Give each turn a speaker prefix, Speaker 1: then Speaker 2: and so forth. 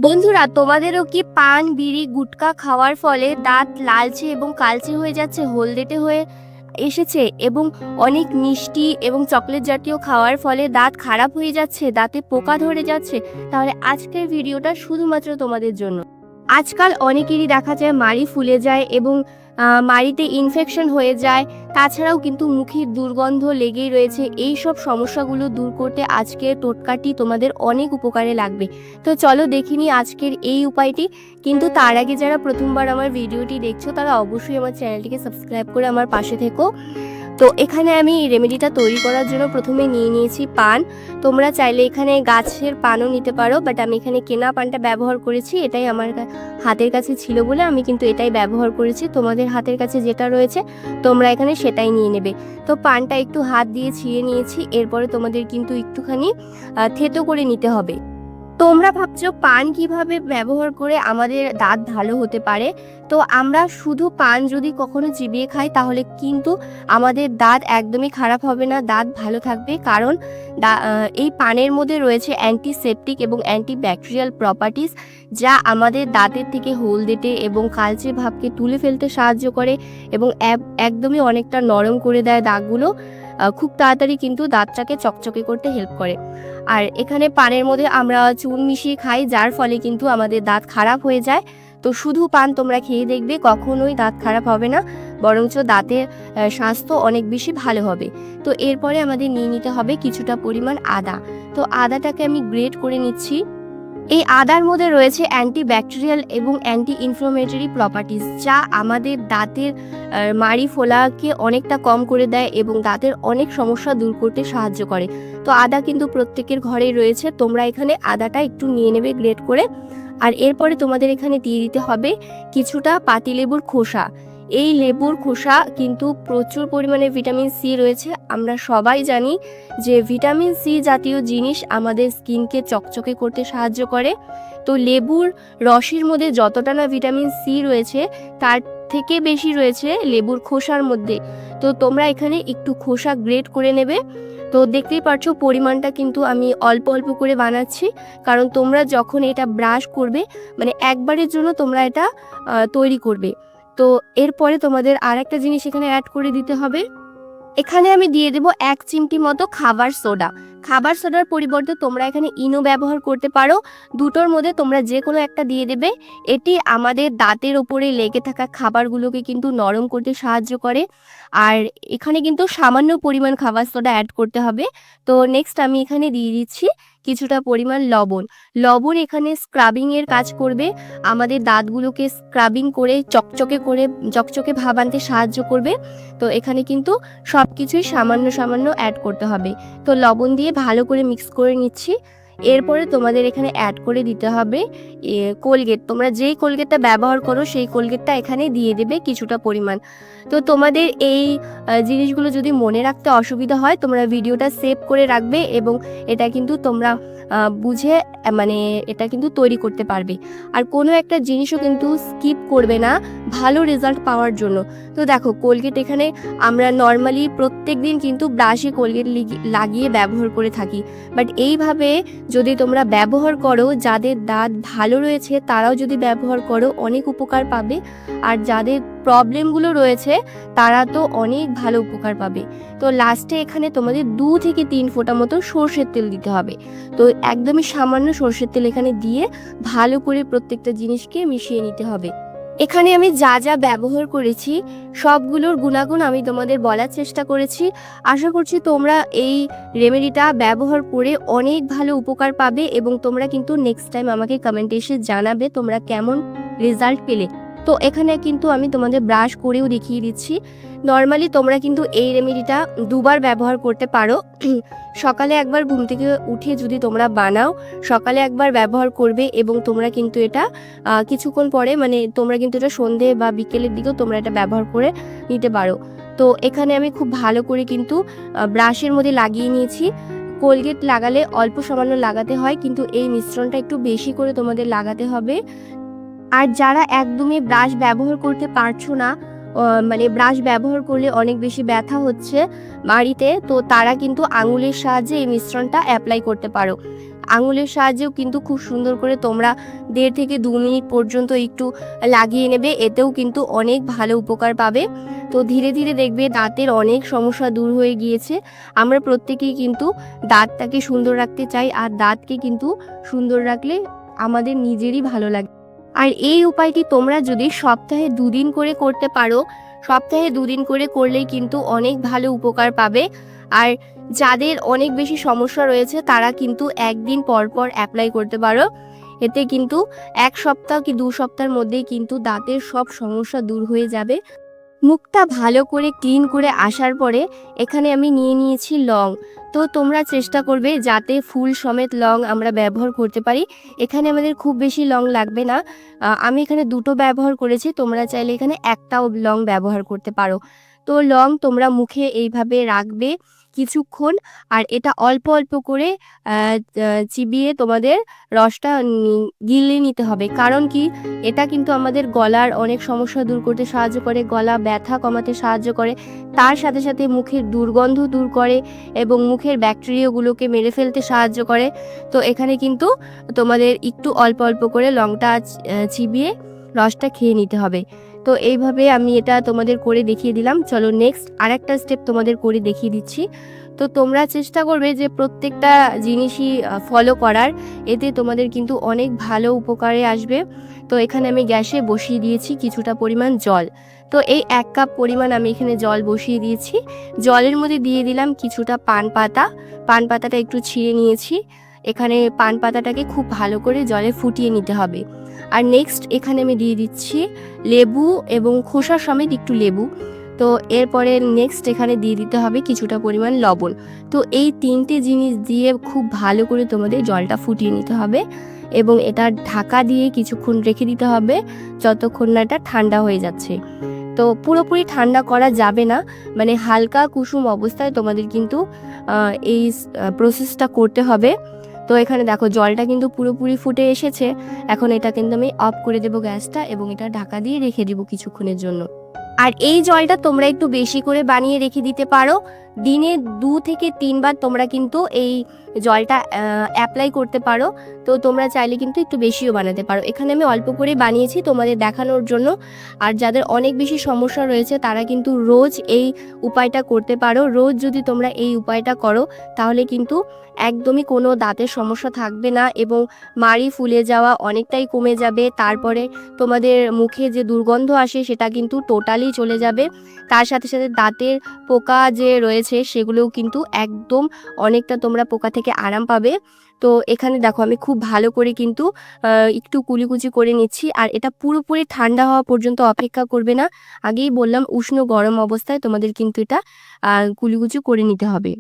Speaker 1: বন্ধুরা, তোমাদেরও কি পান, বিড়ি, গুটখা খাওয়ার ফলে দাঁত লালচে এবং কালচে হয়ে যাচ্ছে, হলদেটে হয়ে এসেছে এবং অনেক মিষ্টি এবং চকলেট জাতীয় খাওয়ার ফলে দাঁত খারাপ হয়ে যাচ্ছে, দাঁতে পোকা ধরে যাচ্ছে? তাহলে আজকের ভিডিওটা শুধুমাত্র তোমাদের জন্য। আজকাল অনেকেরই দেখা যায় মাড়ি ফুলে যায় এবং মাড়িতে ইনফেকশন হয়ে যায়। তাছাড়াও কিন্তু মুখের দুর্গন্ধ লেগেই রয়েছে। এই সব সমস্যাগুলো দূর করতে আজকের টোটকাটি তোমাদের অনেক উপকারে লাগবে। তো চলো দেখে নিই আজকের এই উপায়টি। কিন্তু তার আগে যারা প্রথমবার আমার ভিডিওটি দেখছো তারা অবশ্যই আমার চ্যানেলটিকে সাবস্ক্রাইব করে আমার পাশে থেকো। তো এখানে আমি রেমেডিটা তৈরি করার জন্য প্রথমে নিয়ে নিয়েছি পান। তোমরা চাইলে এখানে গাছের পানও নিতে পারো, বাট আমি এখানে কেনা পানটা ব্যবহার করেছি। এটাই আমার হাতের কাছে ছিল বলে আমি কিন্তু এটাই ব্যবহার করেছি। তোমাদের হাতের কাছে যেটা রয়েছে তোমরা এখানে সেটাই নিয়ে নেবে। তো পানটা একটু হাত দিয়ে ছিঁড়ে নিয়েছি। এরপরে তোমাদের কিন্তু একটুখানি থেতো করে নিতে হবে। তোমরা ভাবছো পান কিভাবে ব্যবহার করে আমাদের দাঁত ভালো হতে পারে। তো আমরা শুধু পান যদি কখনো চিবিয়ে খাই তাহলে কিন্তু আমাদের দাঁত একদমই খারাপ হবে না, দাঁত ভালো থাকবে। কারণ এই পানের মধ্যে রয়েছে অ্যান্টিসেপটিক এবং অ্যান্টিব্যাকটেরিয়াল প্রপার্টিস, যা আমাদের দাঁতের থেকে হলদেটে এবং কালচে ভাবকে তুলে ফেলতে সাহায্য করে এবং একদমই অনেকটা নরম করে দেয় দাগগুলো। খুব তাড়াতাড়ি কিন্তু দাঁতটাকে চকচকে করতে হেল্প করে। আর এখানে পানের মধ্যে আমরা চুন মিশিয়ে খাই, যার ফলে কিন্তু আমাদের দাঁত খারাপ হয়ে যায়। তো শুধু পান তোমরা খেয়ে দেখবে, কখনোই দাঁত খারাপ হবে না, বরঞ্চ দাঁতের স্বাস্থ্য অনেক বেশি ভালো হবে। তো এরপরে আমাদের নিয়ে নিতে হবে কিছুটা পরিমাণ আদা। তো আদাটাকে আমি গ্রেট করে নিচ্ছি। এই আদার মধ্যে রয়েছে অ্যান্টিব্যাকটেরিয়াল এবং অ্যান্টি ইনফ্লামেটরি প্রপার্টিস, যা আমাদের দাঁতের মাড়ি ফোলাকে অনেকটা কম করে দেয় এবং দাঁতের অনেক সমস্যা দূর করতে সাহায্য করে। তো আদা কিন্তু প্রত্যেকের ঘরেই রয়েছে। তোমরা এখানে আদাটা একটু নিয়ে নেবে গ্রেট করে। আর এরপরে তোমাদের এখানে দিয়ে দিতে হবে কিছুটা পাতিলেবুর খোসা। এই লেবুর খোসা কিন্তু প্রচুর পরিমাণে ভিটামিন সি রয়েছে। আমরা সবাই জানি যে ভিটামিন সি জাতীয় জিনিস আমাদের স্কিনকে চকচকে করতে সাহায্য করে। তো লেবুর রসের মধ্যে যতটা না ভিটামিন সি রয়েছে তার থেকে বেশি রয়েছে লেবুর খোসার মধ্যে। তো তোমরা এখানে একটু খোসা গ্রেট করে নেবে। তো দেখতেই পাচ্ছ পরিমাণটা কিন্তু আমি অল্প অল্প করে বানাচ্ছি, কারণ তোমরা যখন এটা ব্রাশ করবে, মানে একবারের জন্য তোমরা এটা তৈরি করবে। তো এরপরে তোমাদের আর একটা জিনিস এখানে অ্যাড করে দিতে হবে। এখানে আমি দিয়ে দেবো 1 চিমটি মতো খাবার সোডা। খাবার সোডার পরিবর্তে তোমরা এখানে ইনো ব্যবহার করতে পারো। দুটোর মধ্যে তোমরা যে কোনো একটা দিয়ে দেবে। এটি আমাদের দাঁতের ওপরে লেগে থাকা খাবারগুলোকে কিন্তু নরম করতে সাহায্য করে। আর এখানে কিন্তু সামান্য পরিমাণ খাবার সোডা অ্যাড করতে হবে। তো নেক্সট আমি এখানে দিয়ে দিচ্ছি কিছুটা পরিমাণ লবণ। লবণ এখানে স্ক্রাবিংয়ের কাজ করবে, আমাদের দাঁতগুলোকে স্ক্রাবিং করে চকচকে ভাব আনতে সাহায্য করবে। তো এখানে কিন্তু সব কিছুই সামান্য সামান্য অ্যাড করতে হবে। তো লবণ দিয়ে ভালো করে মিক্স করে নিচ্ছি। এরপরে তোমাদের এখানে অ্যাড করে দিতে হবে কোলগেট। তোমরা যেই কোলগেটটা ব্যবহার করো সেই কোলগেটটা এখানে দিয়ে দেবে কিছুটা পরিমাণ। তো তোমাদের এই জিনিসগুলো যদি মনে রাখতে অসুবিধা হয় তোমরা ভিডিওটা সেভ করে রাখবে এবং এটা কিন্তু তোমরা বুঝে মানে এটা কিন্তু তৈরি করতে পারবে। আর কোনো একটা জিনিসও কিন্তু স্কিপ করবে না ভালো রেজাল্ট পাওয়ার জন্য। তো দেখো কোলগেট এখানে আমরা নর্মালি প্রত্যেক দিন কিন্তু ব্রাশে কোলগেট লাগিয়ে ব্যবহার করে থাকি, বাট এইভাবে যদি তোমরা ব্যবহার করো, যাদের দাঁত ভালো রয়েছে তারাও যদি ব্যবহার করো অনেক উপকার পাবে। আর যাদের প্রবলেমগুলো রয়েছে তারা তো অনেক ভালো উপকার পাবে। তো লাস্টে এখানে তোমাদের 2 থেকে 3 ফোঁটা মতো সর্ষের তেল দিতে হবে। তো একদমই সামান্য সর্ষের তেল এখানে দিয়ে ভালো করে প্রত্যেকটা জিনিসকে মিশিয়ে নিতে হবে। এখানে আমি যা যা ব্যবহার করেছি সবগুলোর গুণাগুণ আমি তোমাদের বলার চেষ্টা করেছি। আশা করছি তোমরা এই রেমেডিটা ব্যবহার করে অনেক ভালো উপকার পাবে এবং তোমরা কিন্তু নেক্সট টাইম আমাকে কমেন্টে এসে জানাবে তোমরা কেমন রেজাল্ট পেলে। তো এখানে কিন্তু আমি তোমাদের ব্রাশ করেও দেখিয়ে দিচ্ছি। নর্মালি তোমরা কিন্তু এই রেমেডিটা 2 বার ব্যবহার করতে পারো। সকালে একবার ঘুম থেকে উঠে যদি তোমরা বানাও, সকালে একবার ব্যবহার করবে এবং তোমরা কিন্তু এটা কিছুক্ষণ পরে মানে তোমরা কিন্তু এটা সন্ধে বা বিকেলের দিকেও তোমরা এটা ব্যবহার করে নিতে পারো। তো এখানে আমি খুব ভালো করে কিন্তু ব্রাশের মধ্যে লাগিয়ে নিয়েছি। কোলগেট লাগালে অল্প সামান্য লাগাতে হয়, কিন্তু এই মিশ্রণটা একটু বেশি করে তোমাদের লাগাতে হবে। আর যারা একদমই ব্রাশ ব্যবহার করতে পারছো না, মানে ব্রাশ ব্যবহার করলে অনেক বেশি ব্যথা হচ্ছে মাড়িতে, তো তারা কিন্তু আঙুলের সাহায্যে এই মিশ্রণটা অ্যাপ্লাই করতে পারো। আঙুলের সাহায্যেও কিন্তু খুব সুন্দর করে তোমরা 1.5 থেকে 2 মিনিট পর্যন্ত একটু লাগিয়ে নেবে, এতেও কিন্তু অনেক ভালো উপকার পাবে। তো ধীরে ধীরে দেখবে দাঁতের অনেক সমস্যা দূর হয়ে গিয়েছে। আমরা প্রত্যেকেই কিন্তু দাঁতটাকে সুন্দর রাখতে চাই, আর দাঁতকে কিন্তু সুন্দর রাখলে আমাদের নিজেরই ভালো লাগে। আর এই উপায়টি তোমরা যদি সপ্তাহে 2 দিন করে করতে পারো, সপ্তাহে 2 দিন করে করলেই কিন্তু অনেক ভালো উপকার পাবে। আর যাদের অনেক বেশি সমস্যা রয়েছে তারা কিন্তু 1 দিন পর পর অ্যাপ্লাই করতে পারো। এতে কিন্তু 1 সপ্তাহ কি 2 সপ্তাহের মধ্যেই কিন্তু দাঁতের সব সমস্যা দূর হয়ে যাবে। মুখটা ভালো করে ক্লিন করে আসার পরে এখানে আমি নিয়ে নিয়েছি লং। তো তোমরা চেষ্টা করবে যাতে ফুল সমেত লং আমরা ব্যবহার করতে পারি। এখানে আমাদের খুব বেশি লং লাগবে না। আমি এখানে 2টো ব্যবহার করেছি, তোমরা চাইলে এখানে 1টাও লং ব্যবহার করতে পারো। তো লং তোমরা মুখে এইভাবে রাখবে কিছুক্ষণ, আর এটা অল্প অল্প করে চিবিয়ে তোমাদের রসটা গিলে নিতে হবে। কারণ কি, এটা কিন্তু আমাদের গলার অনেক সমস্যা দূর করতে সাহায্য করে, গলা ব্যথা কমাতে সাহায্য করে, তার সাথে সাথে মুখের দুর্গন্ধ দূর করে এবং মুখের ব্যাকটেরিয়াগুলোকে মেরে ফেলতে সাহায্য করে। তো এখানে কিন্তু তোমাদের একটু অল্প অল্প করে লংটা চিবিয়ে রসটা খেয়ে নিতে হবে। তো এইভাবে আমি এটা তোমাদের করে দেখিয়ে দিলাম। চলো নেক্সট আরেকটা স্টেপ তোমাদের করে দেখিয়ে দিচ্ছি। তো তোমরা চেষ্টা করবে যে প্রত্যেকটা জিনিসই ফলো করার, এতে তোমাদের কিন্তু অনেক ভালো উপকারে আসবে। তো এখানে আমি গ্যাসে বসিয়ে দিয়েছি কিছুটা পরিমাণ জল। তো এই 1 কাপ পরিমাণ আমি এখানে জল বসিয়ে দিয়েছি। জলের মধ্যে দিয়ে দিলাম কিছুটা পান পাতা। পান পাতাটা একটু ছিঁড়ে নিয়েছি। এখানে পান পাতাটাকে খুব ভালো করে জলে ফুটিয়ে নিতে হবে। আর নেক্সট এখানে আমি দিয়ে দিচ্ছি লেবু এবং খোসা সমেত একটু লেবু। তো এরপরে নেক্সট এখানে দিয়ে দিতে হবে কিছুটা পরিমাণ লবণ। তো এই 3টে জিনিস দিয়ে খুব ভালো করে তোমাদের জলটা ফুটিয়ে নিতে হবে এবং এটা ঢাকা দিয়ে কিছুক্ষণ রেখে দিতে হবে যতক্ষণ না এটা ঠান্ডা হয়ে যাচ্ছে। তো পুরোপুরি ঠান্ডা করা যাবে না, মানে হালকা কুসুম অবস্থায় তোমাদের কিন্তু এই প্রসেসটা করতে হবে। তো এখানে দেখো জলটা কিন্তু পুরোপুরি ফুটে এসেছে। এখন এটা কিন্তু আমি অফ করে দেবো গ্যাসটা এবং এটা ঢাকা দিয়ে রেখে দেবো কিছুক্ষণের জন্য। আর এই জলটা তোমরা একটু বেশি করে বানিয়ে রেখে দিতে পারো। দিনে 2 থেকে 3 বার তোমরা কিন্তু এই জলটা অ্যাপ্লাই করতে পারো। তো তোমরা চাইলে কিন্তু একটু বেশিও বানাতে পারো। এখানে আমি অল্প করে বানিয়েছি তোমাদের দেখানোর জন্য। আর যাদের অনেক বেশি সমস্যা রয়েছে তারা কিন্তু রোজ এই উপায়টা করতে পারো। রোজ যদি তোমরা এই উপায়টা করো তাহলে কিন্তু একদমই কোনো দাঁতের সমস্যা থাকবে না এবং মাড়ি ফুলে যাওয়া অনেকটাই কমে যাবে। তারপরে তোমাদের মুখে যে দুর্গন্ধ আসে সেটা কিন্তু টোটালি চলে যাবে। তার সাথে সাথে দাঁতের পোকা যে রয়েছে সেগুলোও কিন্তু একদম অনেকটা তোমরা পোকা থেকে আরাম পাবে। তো এখানে দেখো আমি খুব ভালো করে কিন্তু একটু কুলিকুচি করে নিচ্ছি। আর এটা পুরোপুরি ঠান্ডা হওয়া পর্যন্ত অপেক্ষা করবে না। আগেই বললাম উষ্ণ গরম অবস্থায় তোমাদের কিন্তু এটা কুলিকুচি করে নিতে হবে।